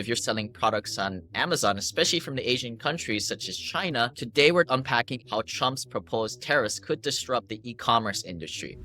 If you're selling products on Amazon, especially from the Asian countries such as China, today we're unpacking how Trump's proposed tariffs could disrupt the e-commerce industry.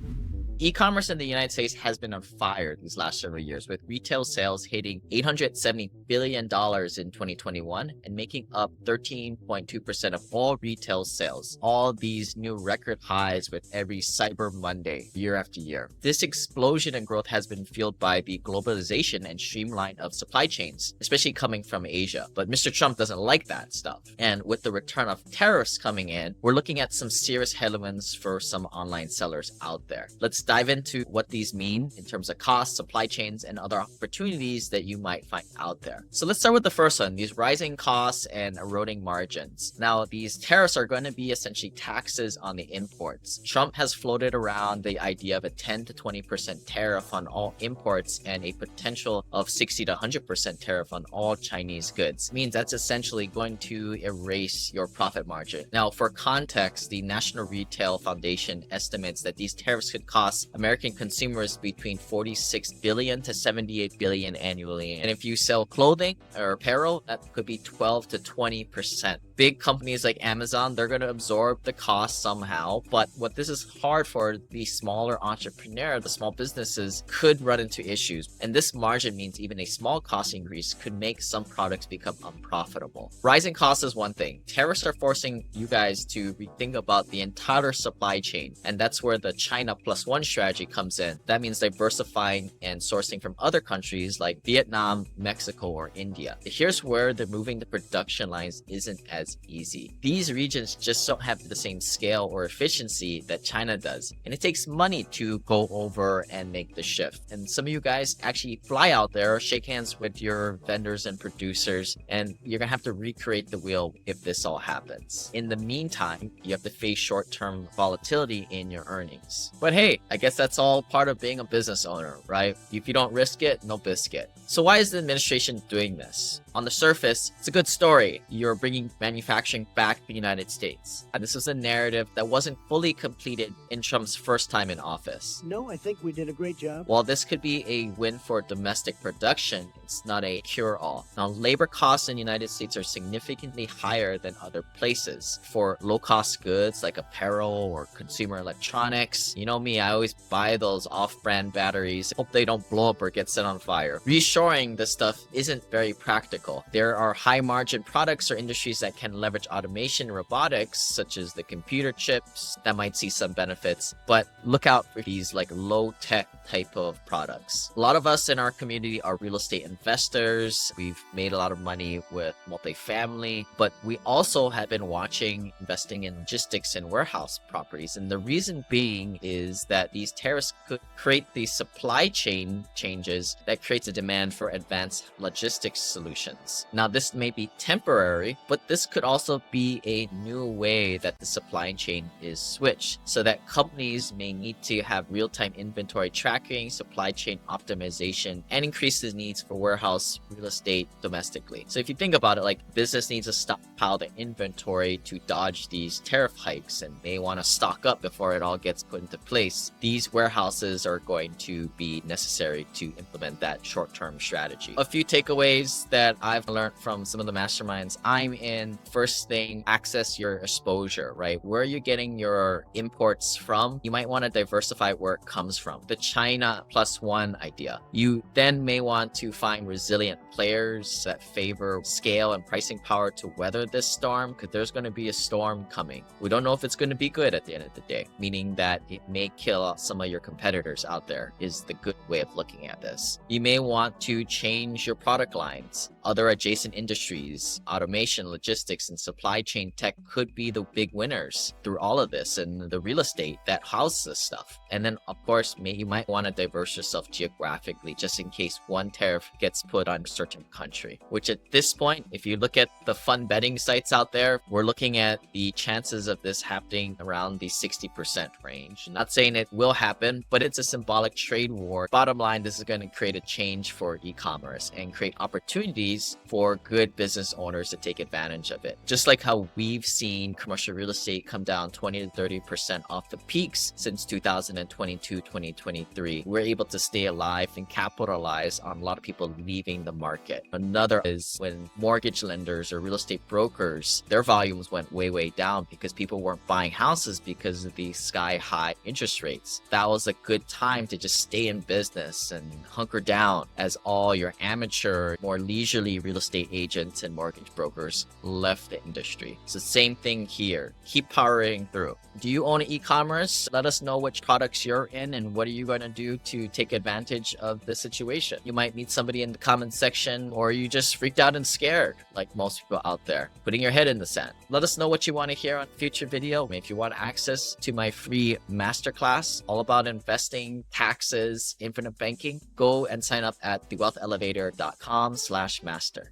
E-commerce in the United States has been on fire these last several years, with retail sales hitting $870 billion in 2021 and making up 13.2% of all retail sales. All these new record highs with every Cyber Monday, year after year. This explosion in growth has been fueled by the globalization and streamline of supply chains, especially coming from Asia. But Mr. Trump doesn't like that stuff. And with the return of tariffs coming in, we're looking at some serious headwinds for some online sellers out there. Let's dive into what these mean in terms of costs, supply chains, and other opportunities that you might find out there. So let's start with the first one, these rising costs and eroding margins. Now, these tariffs are going to be essentially taxes on the imports. Trump has floated around the idea of a 10 to 20% tariff on all imports and a potential of 60 to 100% tariff on all Chinese goods. It means that's essentially going to erase your profit margin. Now, for context, the National Retail Foundation estimates that these tariffs could cost American consumers between 46 billion to 78 billion annually. And if you sell clothing or apparel, that could be 12 to 20%. Big companies like Amazon, they're going to absorb the cost somehow. But what this is hard for the smaller entrepreneur, the small businesses could run into issues. And this margin means even a small cost increase could make some products become unprofitable. Rising costs is one thing. Tariffs are forcing you guys to rethink about the entire supply chain. And that's where the China plus one strategy comes in. That means diversifying and sourcing from other countries like Vietnam, Mexico, or India. Here's where moving the production lines isn't as easy. These regions just don't have the same scale or efficiency that China does. And it takes money to go over and make the shift. And some of you guys actually fly out there, shake hands with your vendors and producers, and you're gonna have to recreate the wheel if this all happens. In the meantime, you have to face short-term volatility in your earnings. But hey, I guess that's all part of being a business owner, right? If you don't risk it, no biscuit. So why is the administration doing this? On the surface, it's a good story. You're bringing manufacturing back to the United States. And this was a narrative that wasn't fully completed in Trump's first time in office. No, I think we did a great job. While this could be a win for domestic production, it's not a cure-all. Now, labor costs in the United States are significantly higher than other places. For low-cost goods like apparel or consumer electronics, you know me, I always buy those off-brand batteries. Hope they don't blow up or get set on fire. Reshoring this stuff isn't very practical. There are high-margin products or industries that can leverage automation and robotics, such as the computer chips, that might see some benefits, but look out for these like low-tech type of products. A lot of us in our community are real estate investors. We've made a lot of money with multifamily, but we also have been watching investing in logistics and warehouse properties. And the reason being is that these tariffs could create these supply chain changes that creates a demand for advanced logistics solutions. Now, this may be temporary, but this could also be a new way that the supply chain is switched so that companies may need to have real-time inventory tracking, supply chain optimization, and increase the needs for warehouse real estate domestically. So if you think about it, like business needs to stockpile the inventory to dodge these tariff hikes and may want to stock up before it all gets put into place. These warehouses are going to be necessary to implement that short-term strategy. A few takeaways that I've learned from some of the masterminds I'm in. First thing, access your exposure, right? Where are you getting your imports from? You might want to diversify where it comes from. The China plus one idea. You then may want to find resilient players that favor scale and pricing power to weather this storm, because there's going to be a storm coming. We don't know if it's going to be good at the end of the day, meaning that it may kill some of your competitors out there is the good way of looking at this. You may want to change your product lines. Other adjacent industries, automation, logistics, and supply chain tech could be the big winners through all of this, and the real estate that houses this stuff. And then, of course, you might want to diverse yourself geographically just in case one tariff gets put on a certain country, which at this point, if you look at the fun betting sites out there, we're looking at the chances of this happening around the 60% range. I'm not saying it will happen, but it's a symbolic trade war. Bottom line, this is going to create a change for e-commerce and create opportunities for good business owners to take advantage of it. Just like how we've seen commercial real estate come down 20 to 30% off the peaks since 2022, 2023, we're able to stay alive and capitalize on a lot of people leaving the market. Another is when mortgage lenders or real estate brokers, their volumes went way down because people weren't buying houses because of the sky high interest rates. That was a good time to just stay in business and hunker down as all your amateur, more leisurely real estate agents and mortgage brokers left the industry. It's the same thing here. Keep powering through. Do you own e-commerce? Let us know which products you're in and what are you going to do to take advantage of the situation. You might meet somebody in the comments section, or you just freaked out and scared like most people out there, putting your head in the sand. Let us know what you want to hear on future video. If you want access to my free masterclass all about investing, taxes, infinite banking, go and sign up at thewealthelevator.com/master.